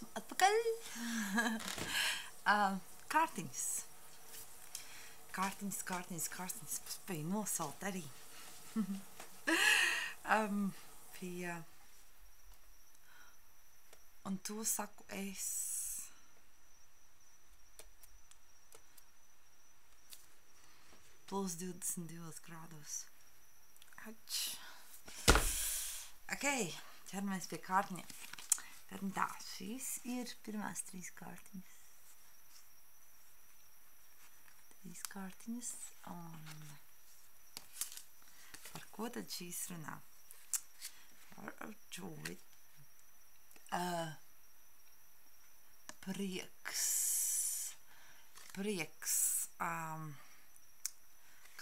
Esmu atpakaļ. Kārtiņas. Spēju nosalt arī. Un to saku es. Plus 22 grādos. Ač. Ok, ķeramies pie kārtiņiem. Tad tā, šīs ir pirmās 3 kārtiņas. 3 kārtiņas, un par ko tad šīs runā? Par joy. Prieks.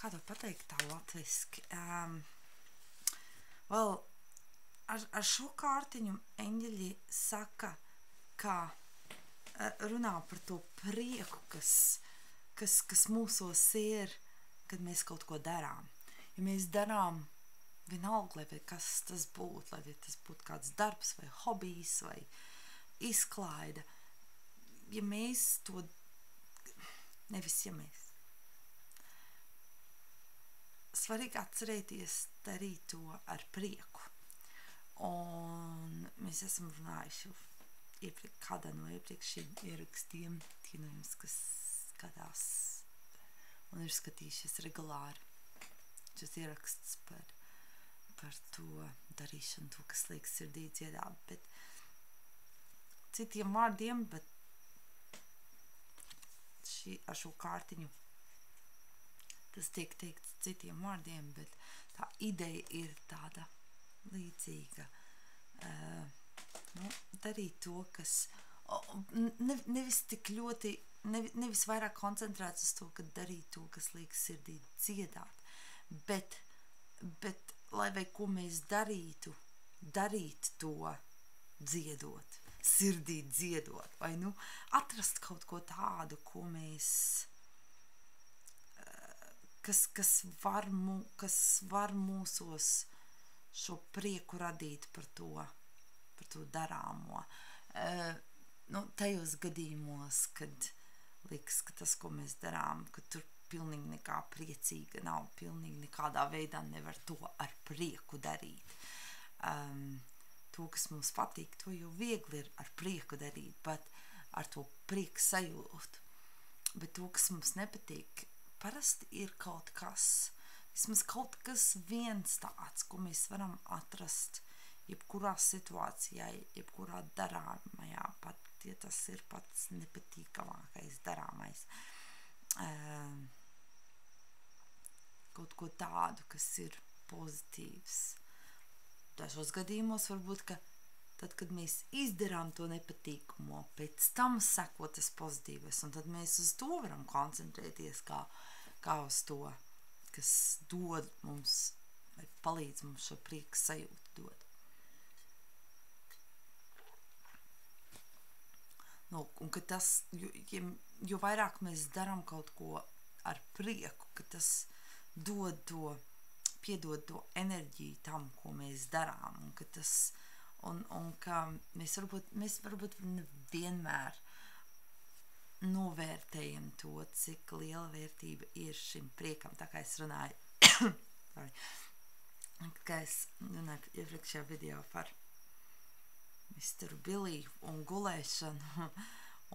Kā to pateikt tā latviski? Ar šo kārtiņu eņģeļi saka, ka runā par to prieku, kas mūsos ir, kad mēs kaut ko darām. Ja mēs darām vienalga, lai kas tas būtu, lai tas būtu kāds darbs vai hobijs vai izklaide, ja mēs to, nevis ja mēs, svarīgi atcerēties darīt to ar prieku. Un mēs esam runājuši kādā no iepriekšējiem ierakstiem, tie no jums, kas skatās un ir skatījušies regulāri šis ieraksts par to darīšanu, to, kas liek sirdī dziedāt, bet citiem vārdiem, bet ar šo kārtiņu tas tiek teikts citiem vārdiem, bet tā ideja ir tāda līdzīga. Darīt to, kas nevis tik ļoti, nevis vairāk koncentrēts uz to, ka darīt to, kas liek sirdī dziedāt, bet lai vai ko mēs darītu, darīt to dziedot, sirdī dziedot, vai atrast kaut ko tādu, ko mēs kas var mūsos šo prieku radīt par to darāmo. Tajos gadījumos, kad liekas, ka tas, ko mēs darām, ka tur pilnīgi nekā priecīga nav, pilnīgi nekādā veidā nevar to ar prieku darīt. To, kas mums patīk, to jau viegli ir ar prieku darīt, bet ar to prieku sajūtu. Bet to, kas mums nepatīk, parasti ir kaut kas, vismaz kaut kas viens tāds, ko mēs varam atrast jebkurā situācijā, jebkurā darāmajā, pat, ja tas ir pats nepatīkamākais darāmais. Kaut ko tādu, kas ir pozitīvs. Dažos gadījumos varbūt, ka tad, kad mēs izdarām to nepatīkamo, pēc tam seko tas pozitīvais, un tad mēs uz to varam koncentrēties kā uz to, kas dod mums, vai palīdz mums šo prieku sajūtu dot. Un ka tas, jo vairāk mēs darām kaut ko ar prieku, ka tas piedod to enerģiju tam, ko mēs darām, un ka tas, un ka mēs varbūt vienmēr novērtējam to, cik liela vērtība ir šim priekam, tā kā es runāju, iepriekšējā video par Misteru Biliju un gulēšanu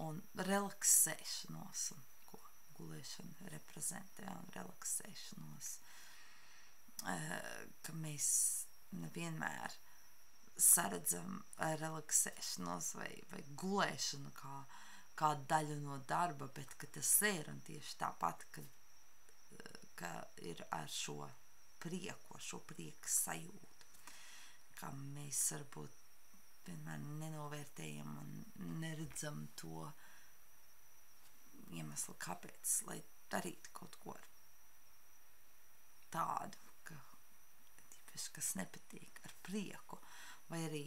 un relaksēšanos, un ko gulēšana reprezentē, un relaksēšanos, ka mēs nevienmēr saredzam relaksēšanos vai gulēšanu kā daļu no darba, bet ka tas ir, un tieši tāpat, ka ir ar šo prieku, sajūtu, ka mēs varbūt vienmēr nenovērtējam un neredzam to iemeslu, kāpēc, lai darītu kaut ko ar tādu, kas nepatīk, ar prieku, vai arī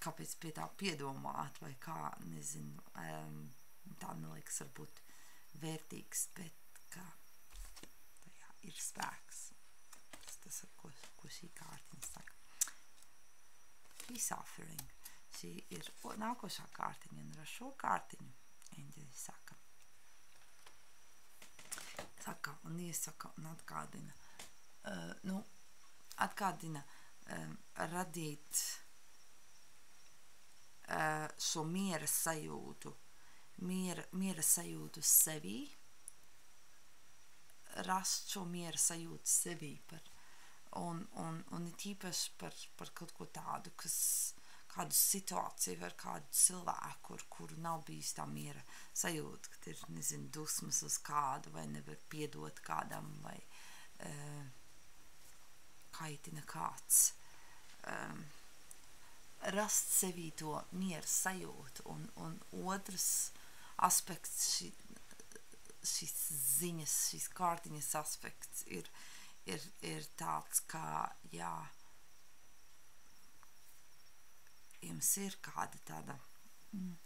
kāpēc pie tā piedomāt, vai kā, nezinu, tā neliekas varbūt vērtīgs, bet ka tajā ir spēks. Tas ir, ko šī kārtiņa saka. Peace offering. šī ir nākošā kārtiņa, un ar šo kārtiņu eņģeļi saka, un iesaka un atgādina, radīt šo miera sajūtu sevī, rast šo miera sajūtu sevī un it īpaši par kaut ko tādu, kādu situāciju ar kādu cilvēku, ar kuru nav bijis tā miera sajūta, kad ir, nezinu, dusmas uz kādu, vai nevar piedot kādam, vai kaitina kāds. Rast sevī to miera sajūtu, un otrs aspekts šīs ziņas, šīs kārtiņas aspekts ir tāds, kā, jā, jums ir kāda tāda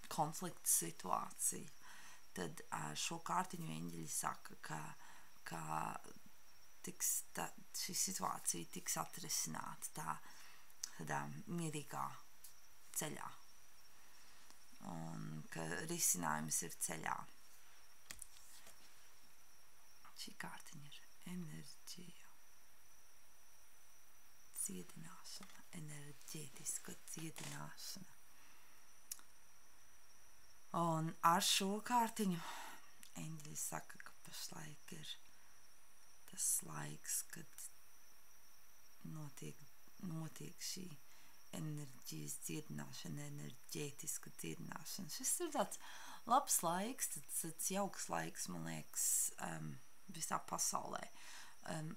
konflikta situācija, tad šo kārtiņu eņģeļi saka, ka šī situācija tiks atrisināta tādā mierīgā ceļā, un ka risinājums ir ceļā. Šī kārtiņa ir enerģija, dziedināšana, enerģētiska dziedināšana. Un ar šo kārtiņu eņģeļi saka, ka pašlaik ir tas laiks, kad notiek šī enerģijas dziedināšana, enerģētiska dziedināšana. Šis ir tāds labs laiks, tāds jauks laiks, man liekas, visā pasaulē,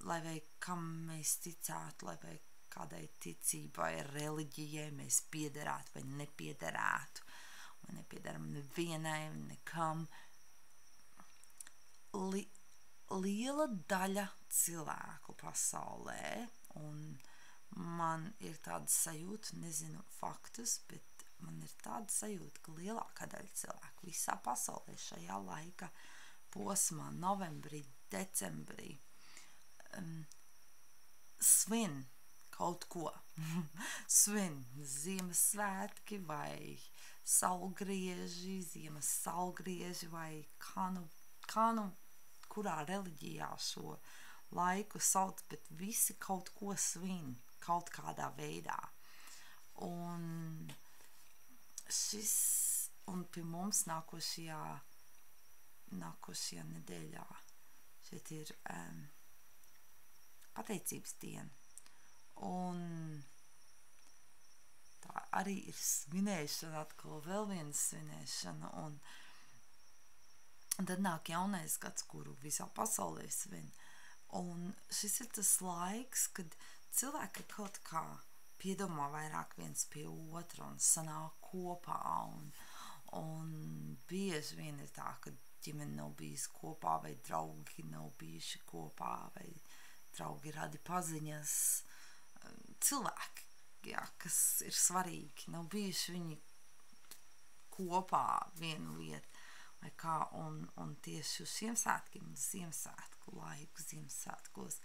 lai vai kam mēs ticētu, lai vai kādai ticībai, reliģijai mēs piederētu vai nepiederētu, vai nepiedaram nevienai, nekam. Liela daļa cilvēku pasaulē, un man ir tāda sajūta, nezinu faktus, bet man ir tāda sajūta, ka lielākā daļa cilvēku visā pasaulē šajā laika posmā, novembrī, decembrī, svin kaut ko. Svin Ziemassvētki vai saulgrieži, Ziemas saulgrieži vai kurā reliģijā šo laiku sauc, bet visi kaut ko svin kaut kādā veidā. Un pie mums nākošajā nedēļā šeit ir pateicības diena. Un tā arī ir svinēšana, atkal vēl viena svinēšana, un tad nāk jaunais gads, kuru visā pasaulē svin. Un šis ir tas laiks, kad cilvēki kaut kā piedomā vairāk viens pie otra un sanāk kopā, un bieži vien ir tā, ka ģimene nav bijis kopā, vai draugi nav bijuši kopā, vai draugi radi paziņas, cilvēki, jā, kas ir svarīgi, nav bijuši viņi kopā vienu vietu, vai kā, un tieši uz Ziemassvētku laiku, Ziemassvētkos,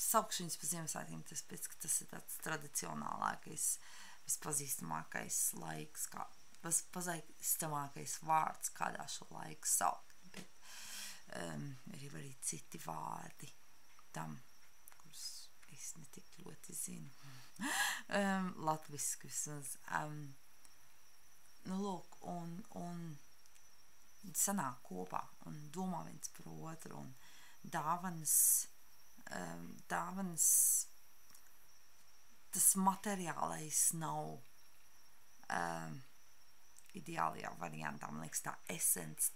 saukšu viņus par Ziemassvētkiem, tāpēc, ka tas ir tāds tradicionālākais, vispazīstamākais laiks, pazīstamākais vārds, kādā šo laiku saukt, bet ir arī citi vārdi tam, kurus es netik ļoti zinu, latviski vismaz. Lūk, un sanāk kopā un domā viens par otru, un dāvanas, tas materiālais nav ideālajā variantā, man liekas, tā esence,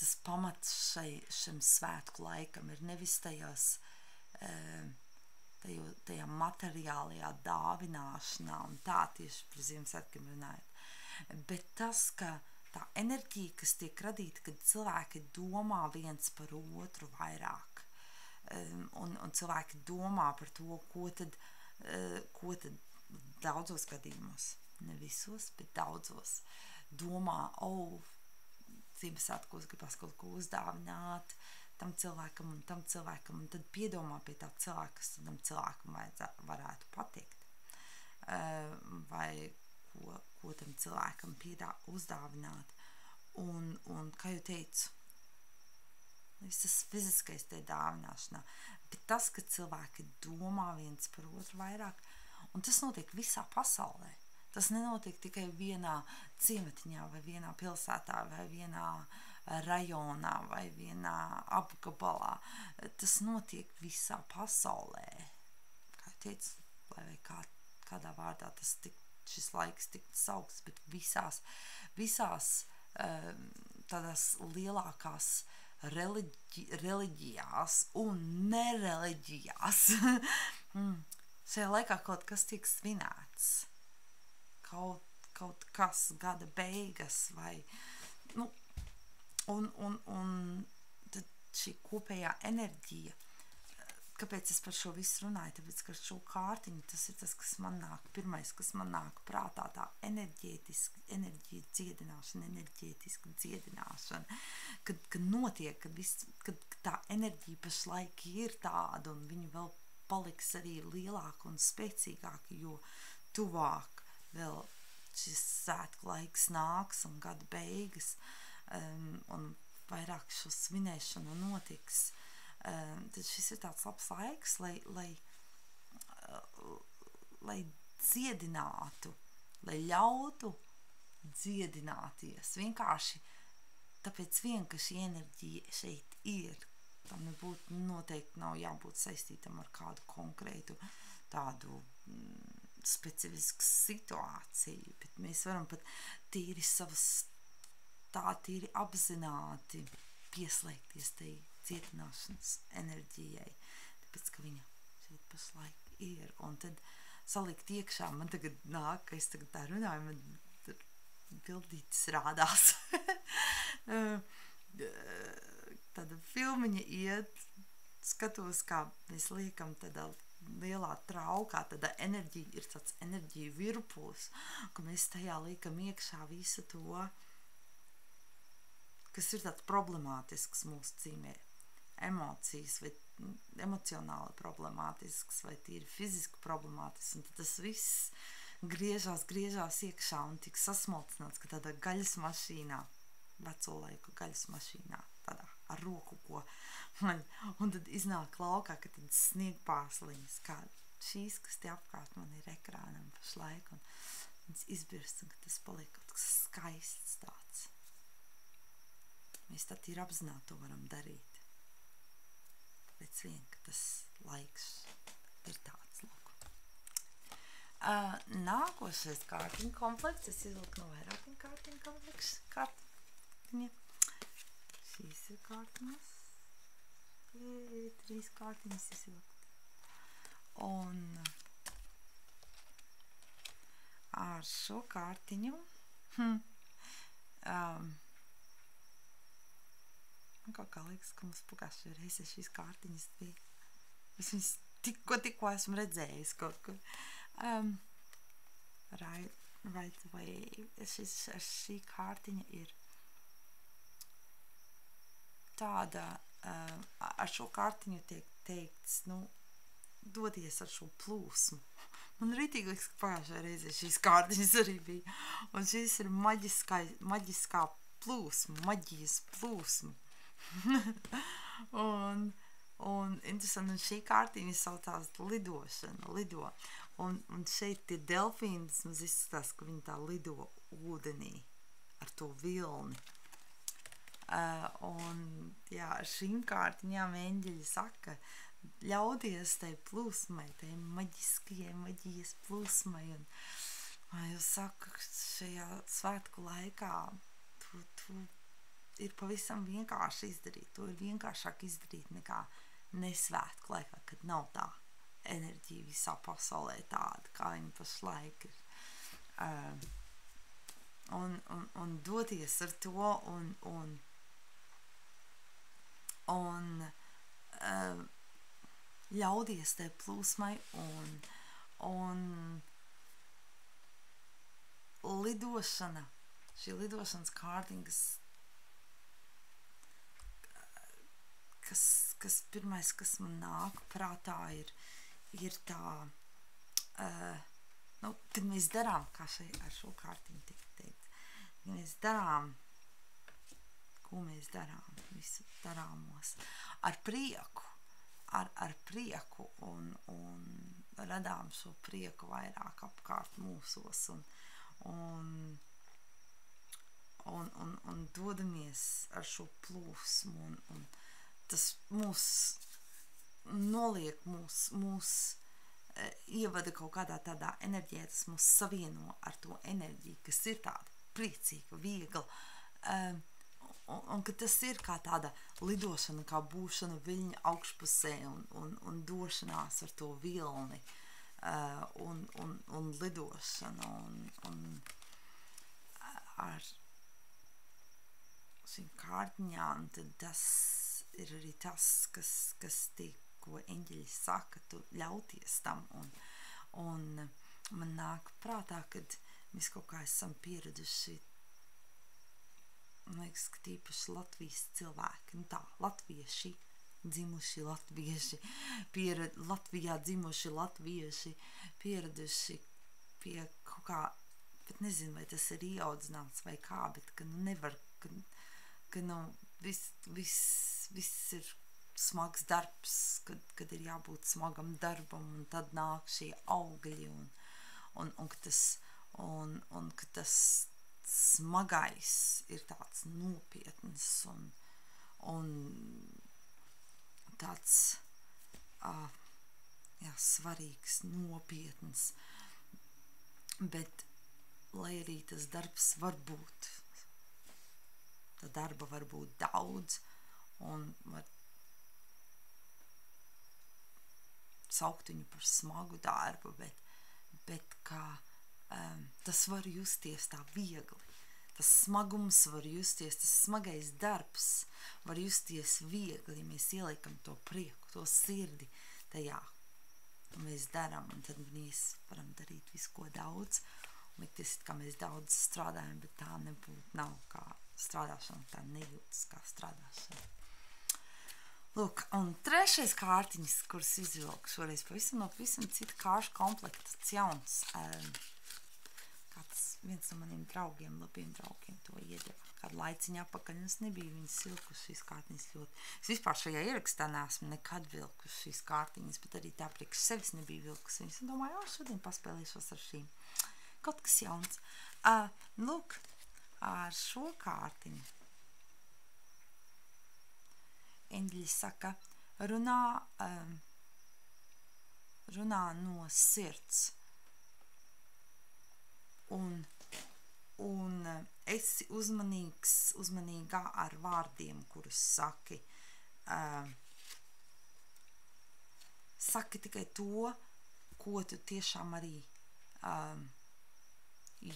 tas pamats šim svētku laikam ir nevis tajā materiālajā dāvināšanā un tā tieši par Ziemassvētkiem runājot, bet tas, ka tā enerģija, kas tiek radīta, kad cilvēki domā viens par otru vairāk, un cilvēki domā par to, ko tad daudzos gadījumos, ne visos, bet daudzos, domā, Ziemassvētkos gribas kaut ko uzdāvināt tam cilvēkam, un tad piedomā pie tā cilvēka, kas tam cilvēkam varētu patikt. cilvēkam uzdāvināt. Un kā jau teicu, viss tas fiziskais tie dāvināšanā, bet tas, ka cilvēki domā viens par otru vairāk, un tas notiek visā pasaulē. Tas nenotiek tikai vienā ciematiņā vai vienā pilsētā vai vienā rajonā vai vienā apgabalā. Tas notiek visā pasaulē. Kā jau teicu, vai kādā vārdā šis laiks tiktu saukts, bet visās tādās lielākās reliģijās un nereliģijās šajā laikā kaut kas tiek svinēts. Kaut kas gada beigas vai, un tad šī kopējā enerģija, kāpēc es par šo visu runāju, tāpēc, ka šo kārtiņu, tas ir tas, kas man nāk, pirmais, kas man nāk prātā, tā enerģētiska dziedināšana, kad notiek, kad tā enerģija pašlaik ir tāda, un viņa vēl paliks arī lielāka un spēcīgāka, jo tuvāk vēl šis svētku laiks nāks un gada beigas, un vairāk šo svinēšanu notiks. Tad šis ir tāds labs laiks, lai dziedinātu, lai ļautu dziedināties. Vienkārši tāpēc ka šī enerģija šeit ir. Tam noteikti nav jābūt saistītam ar kādu konkrētu tādu specifisku situāciju, bet mēs varam pat tīri apzināti pieslēgties tai dziedināšanas enerģijai, tāpēc, ka viņa šeit pašlaik ir, un tad salikt iekšā, man tagad nāk, ka es tagad tā runāju, man tur bildītis rādās. Tāda filmiņa iet, skatos, kā mēs liekam tādā lielā traukā, tāda enerģija, ir tāds enerģija virpulis, ka mēs tajā liekam iekšā visu to, kas ir tāds problemātisks mūsu dzīvē, emocijas vai emocionāli problemātisks vai tīri fiziski problemātisks, un tad tas viss griežās iekšā un tik sasmalcināts, ka tādā gaļas mašīnā, veco laiku gaļas mašīnā, tādā ar roku, un tad iznāk laukā, ka tad sniegpārsliņas, kā šīs, kas te apkārt man ir ekrānam pašlaik, un viņas izbirst, un ka tas paliek kaut kas skaists tāds. Mēs tad ir apzināti to varam darīt. Tāpēc ka tas laiks ir tāds, lūk. Nākošais kārtiņu komplekts, es izvilku no vairākiem kārtiņu komplekts, šīs ir kārtiņas, 3 kārtiņas izvilkt. Un ar šo kārtiņu man kaut kā liekas, ka mums pagājušajā reizē šīs kārtiņas bija. Es viņas tikko esmu redzējis kaut kur. Right away. Šī kārtiņa ir tāda, ar šo kārtiņu tiek teikts, dodies ar šo plūsmu. Man rītīgi liekas, ka pagājušajā reizē šīs kārtiņas arī bija. Un šīs ir maģiskā plūsma, maģijas plūsma. un interesanti, un šī kārtiņa saucās lido. Un šeit tie delfīni, tas mums izskatās, ka viņi tā lido ūdenī ar to vilni. Un jā, šīm kārtiņām eņģeļi saka, ļaudies tai plūsmai, tai maģijas plūsmai, un jūs saka, šajā svētku laikā tu ir pavisam vienkārši izdarīt, to ir vienkāršāk izdarīt nekā nesvētku laikā, kad nav tā enerģija visā pasaulē tāda, kā viņa pašlaik ir. Un doties ar to un ļaudies tai plūsmai un lidošana, šī lidošanas kārtiņa, kas pirmais, kas man nāk prātā, ir tā, kad mēs darām, kā ar šo kārtiņu tiek ja mēs darām, ko mēs darām, visu darāmos, ar prieku, ar prieku un radām šo prieku vairāk apkārt mūsos un dodamies ar šo plūsmu un tas mūs noliek, mūs ievada kaut kādā tādā enerģijā, tas mūs savieno ar to enerģiju, kas ir tāda priecīga, viegla, un ka tas ir kā tāda lidošana, kā būšana viļņa augšpusē un došanās ar to vilni un lidošana un ar šīm kārtiņām, tad tas ir arī tas, kas tiek, ko eņģeļi saka, tu ļauties tam un man nāk prātā, kad mēs kaut kā esam pieraduši, man liekas, ka tīpaši Latvijas cilvēki, latvieši, dzimuši latvieši, Latvijā dzimuši latvieši, pieraduši pie kaut kā, bet nezinu, vai tas ir ieaudzināts vai kā, bet ka nevar, ka viss ir smags darbs, kad ir jābūt smagam darbam, un tad nāk šie augļi, un ka tas smagais ir tāds nopietns un tāds svarīgs, nopietns, bet lai arī tas darbs var būt, tā darba var būt daudz un var saukt viņu par smagu darbu, bet kā tas var justies tā viegli. Tas smagums var justies, tas smagais darbs var justies viegli, ja mēs ieliekam to prieku, to sirdi tajā, ko mēs darām, un tad mēs varam darīt visu, ko daudz, un likties, kā mēs daudz strādājam, bet tā nav kā strādāšana, tā nejūtas kā strādāšana. Lūk, un trešais kārtiņas, kuras izvilku šoreiz pavisam cita kāršu komplekta, tas jauns. Kāds viens no maniem draugiem, labiem draugiem to iedeva kādu laiciņu apakaļ, un es nebiju viņas vilkuši šīs kārtiņas ļoti. Es vispār šajā ierakstā neesmu nekad vilkuši šīs kārtiņas, bet arī tā priekš sevis nebija vilkusi viņas. Un domāju, šodien paspēlēšos ar šīm. Kaut kas jauns. Lūk, ar šo kārtiņu eņģeļi saka, runā no sirds un esi uzmanīgā ar vārdiem, kurus saki. Saki tikai to, ko tu tiešām arī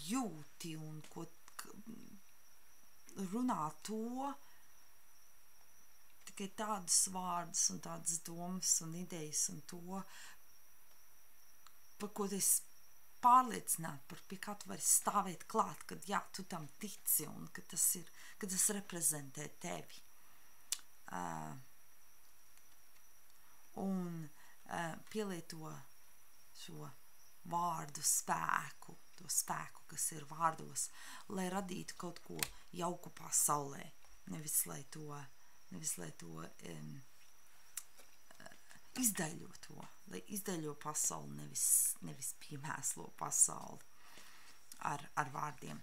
jūti un ko runā to, tikai tādus vārdus un tādas domas un idejas un to, par ko tu esi pārliecināti, pie kā tu vari stāvēt klāt, kad jā, tu tam tici un ka tas reprezentē tevi. Un pielieto šo vārdu spēku, to spēku, kas ir vārdos, lai radītu kaut ko jauku pasaulē, nevis lai to izdaļo to, lai izdaļo pasauli, nevis piemēslo pasauli ar vārdiem.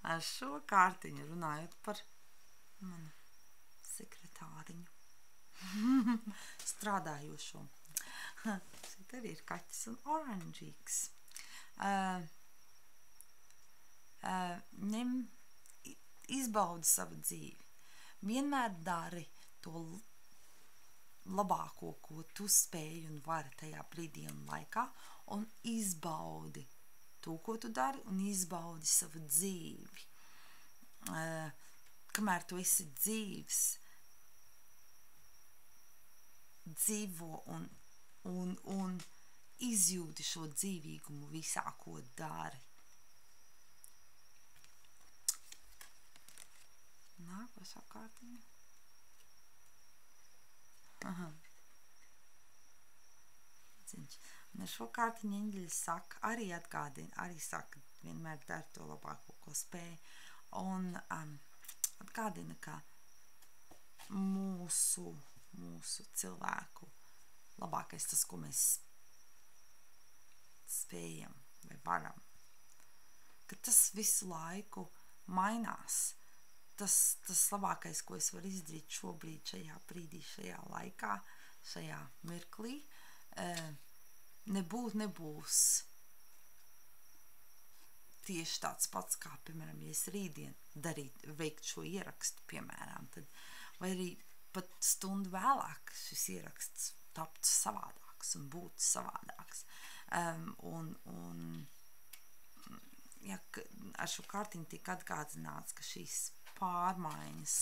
Ar šo kārtiņu runājot par manu sekretāriņu, strādājošo. Šeit arī ir kaķis un oranžīgs. Izbaudi savu dzīvi. Vienmēr dari to labāko, ko tu spēj un vari tajā brīdī un laikā, un izbaudi to, ko tu dari, un izbaudi savu dzīvi. Kamēr tu esi dzīvs, dzīvo un izjūti šo dzīvīgumu visā, ko dari. Nākošā kārtiņa. Šo kārtiņu eņģeļi saka, arī atgādina, arī saka, vienmēr dara to labāko, ko spēj. Un atgādina, ka mūsu cilvēku labākais tas, ko mēs spējam vai varam, ka tas visu laiku mainās. Tas labākais, ko es varu izdarīt šobrīd, šajā brīdī, šajā laikā, šajā mirklī, nebūs tieši tāds pats, kā, piemēram, ja es rītdien veikt šo ierakstu, piemēram, tad, vai arī pat stundu vēlāk šis ieraksts taptu savādāks un būtu savādāks. Ja, ar šo kārtiņu tika atgādināts, ka šīs pārmaiņas,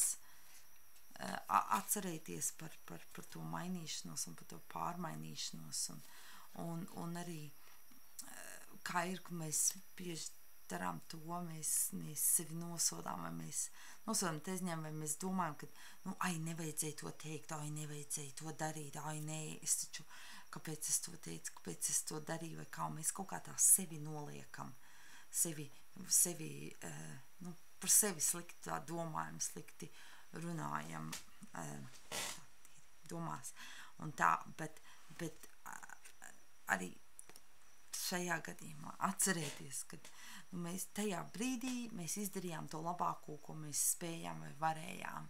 atcerēties par to mainīšanos un par to pārmainīšanos un arī kā ir, ka mēs bieži darām to, mēs sevi nosodām, vai mēs nosodām tezņām, vai mēs domājam, ka, nevajadzēja to teikt, nevajadzēja to darīt, nē, es taču, kāpēc es to teicu, kāpēc es to darīju, vai kā mēs kaut kā tā sevi noliekam, par sevi slikti domājam, slikti runājam, domās un tā, bet arī šajā gadījumā atcerēties, ka mēs tajā brīdī mēs izdarījām to labāko, ko mēs spējām vai varējām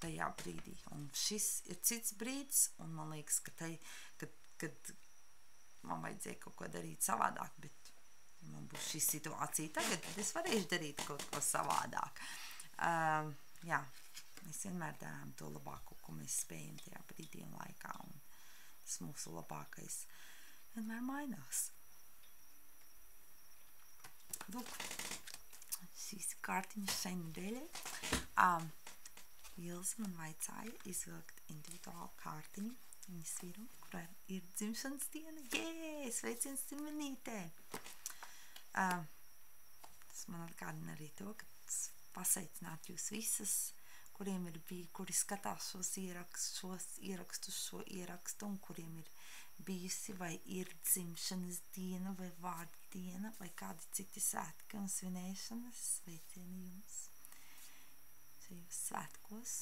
tajā brīdī. Un šis ir cits brīdis, un man liekas, kad man vajadzēja kaut ko darīt savādāk, bet man būs šī situācija tagad, tad es varēšu darīt kaut ko savādāk. Jā, mēs vienmēr darām to labāko, ko mēs spējam tajā brīdī un laikā, un tas mūsu labākais vienmēr mainās. Lūk, šīs kārtiņas šai nedēļai. Ilze man vajadzēja izvilkt individuālu kārtiņu, viņas vīru, kurā ir dzimšanas diena. Sveiciens dzimtenītē! Tas man atgādina arī to, ka pasveicināt jūs visas, kuriem ir kuri skatās šos ierakstus, šo ierakstu, un kuriem ir bijusi vai ir dzimšanas diena vai vārdu diena vai kādi citi svētki un svinēšanas. Sveicieni jums šajos svētkos.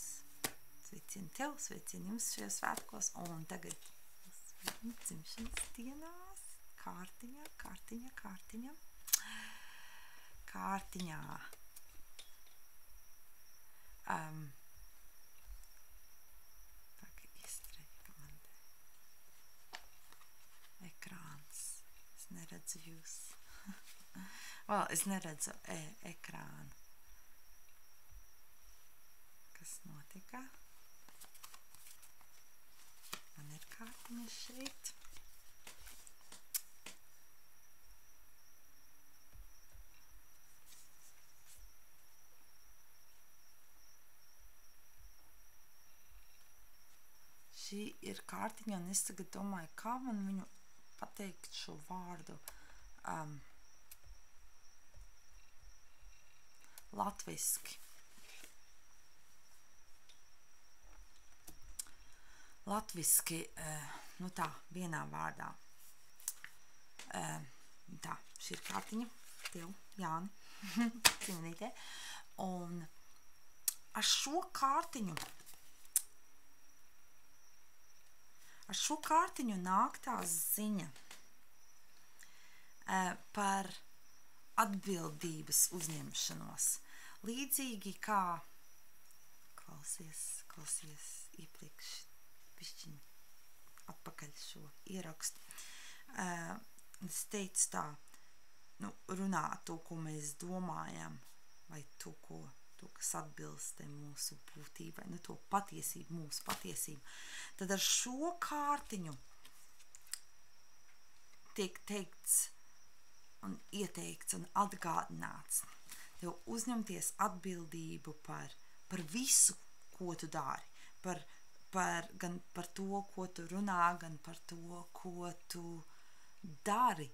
Sveicieni tev, sveicieni jums šajos svētkos. Un tagad dzimšanas dienās kārtiņā. Tagad iestrēga man ekrāns. Es neredzu jūs. Es neredzu ekrānu. Kas notika? Man ir kārtiņa šeit. Šī ir kārtiņa, un es tagad domāju, kā man viņu pateikt šo vārdu latviski. Latviski, tā, vienā vārdā. Tā, šī ir kārtiņa, tev, Jāni, cimenītē. Un ar šo kārtiņu nāk tā ziņa par atbildības uzņemšanos. Līdzīgi kā klausies iepriekš pišķiņ atpakaļ šo ierakstu. Es teicu tā, runā to, ko mēs domājam, vai to, kas atbilst mūsu būtībai, to patiesību, mūsu patiesību. Tad ar šo kārtiņu tiek teikts un ieteikts un atgādināts tev uzņemties atbildību par visu, ko tu dari, gan par to, ko tu runā, gan par to, ko tu dari,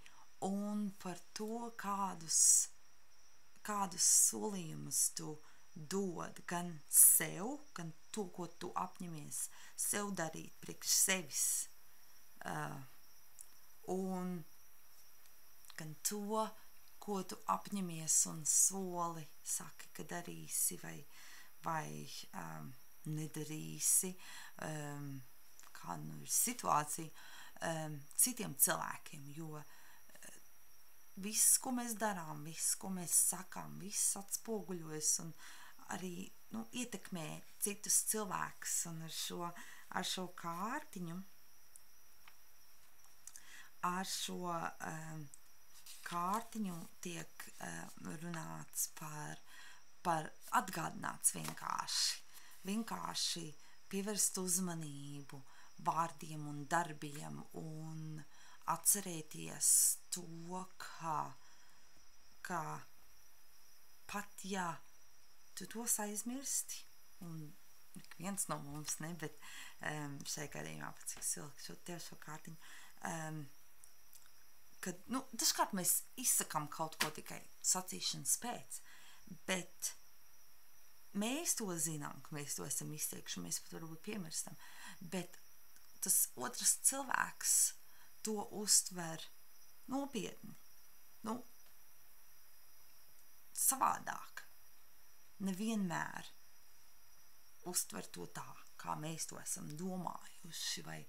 un par to, kādus solījumus tu dod gan sev, gan to, ko tu apņemies sev darīt, priekš sevis, un gan to, ko tu apņemies un soli saki, ka darīsi vai nedarīsi, kā nu ir situācija citiem cilvēkiem, jo viss, ko mēs darām, viss, ko mēs sakām, viss atspoguļojas un arī ietekmē citus cilvēkus, un ar šo kārtiņu, tiek runāts par atgādināts vienkārši pievērst uzmanību vārdiem un darbiem un atcerēties to, ka pat ja tu tos aizmirsti, un ik viens no mums, ne, bet šajā gadījumā pat cik silki tev šo kārtiņu, kad, dažkārt mēs izsakām kaut ko tikai sacīšanas pēc, bet mēs to zinām, ka mēs to esam izteikuši, mēs pat varbūt piemirstam, bet tas otrs cilvēks to uztver nopietni, savādāk. Nevienmēr uztver to tā, kā mēs to esam domājuši, vai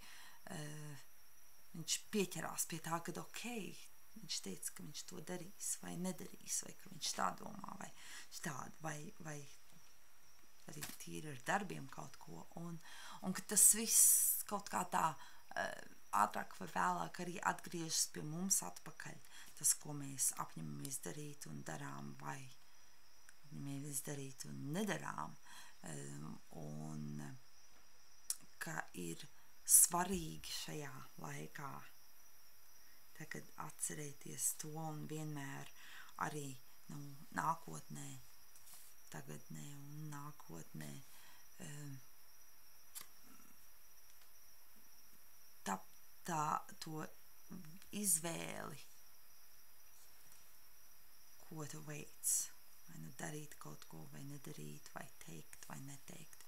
viņš pieķerās pie tā, ka viņš teica, ka viņš to darīs vai nedarīs, vai ka viņš tā domā, vai tādu, vai arī tīri ar darbiem kaut ko, un ka tas viss kaut kā tā ātrāk vai vēlāk arī atgriežas pie mums atpakaļ. Tas, ko mēs apņemamies darīt un darām, vai apņemamies darīt un nedarām, un ka ir svarīgi šajā laikā tagad atcerēties to un vienmēr arī nākotnē, tagadnē un nākotnē to izvēli, ko tu veic, vai nu darīt kaut ko, vai nedarīt, vai teikt, vai neteikt.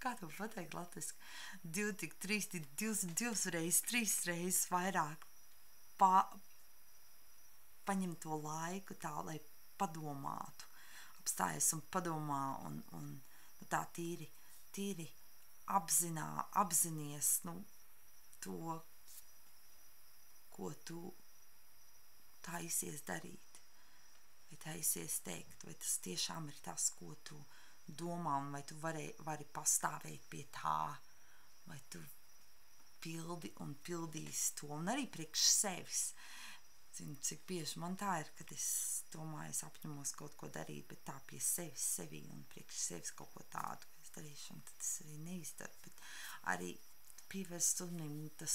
Kā tu pateikt latviski? 2, 3, 2 reizes, 3 reizes vairāk paņem to laiku tā, lai padomātu, apstājies un padomā un tā tīri apzinies to, ko tu taisies darīt, vai taisies teikt, vai tas tiešām ir tas, ko tu domā, un vai tu vari pastāvēt pie tā, vai tu pildi un pildīsi to, un arī priekš sevis. Zinu, cik bieži man tā ir, kad es domāju, es apņemos kaut ko darīt, bet tā pie sevī un priekš sevis kaut ko tādu, ko es darīšu, un tad es arī neizdaru, bet arī pievērst uzmanību,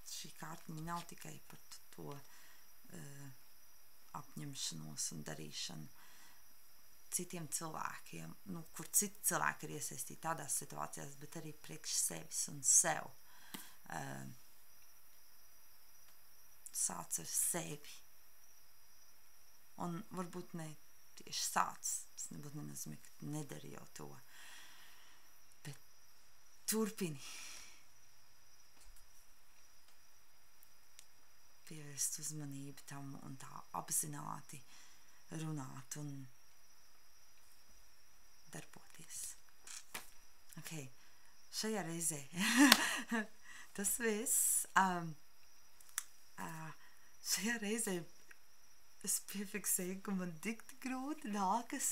šī kārtiņa nav tikai par to apņemšanos un darīšanu citiem cilvēkiem, kur citi cilvēki ir iesaistīti tādās situācijās, bet arī priekš sevis un sev. Sāc ar sevi. Un varbūt ne tieši sāc, tas nebūtu nenozīmē, ka nedari jau to, bet turpini pievērst uzmanību tam un tā apzināti runāt un darboties. Ok, šajā reizē tas viss. Šajā reizē es piefiksēju, ka man tik grūti nākas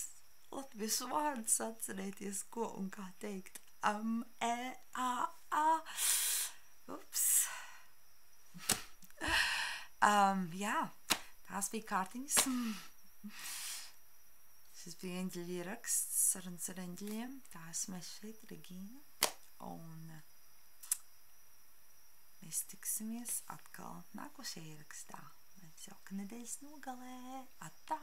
latviešu vārdus atcerēties, ko un kā teikt. Ups. Jā, tās bija kārtiņas. Šis bija eņģeļa ieraksts, sarunas ar eņģeļiem. Tā esmu es šeit, Regīna. Un mēs tiksimies atkal nākošajā ierakstā. Jauka nedēļas nogalē. Atā!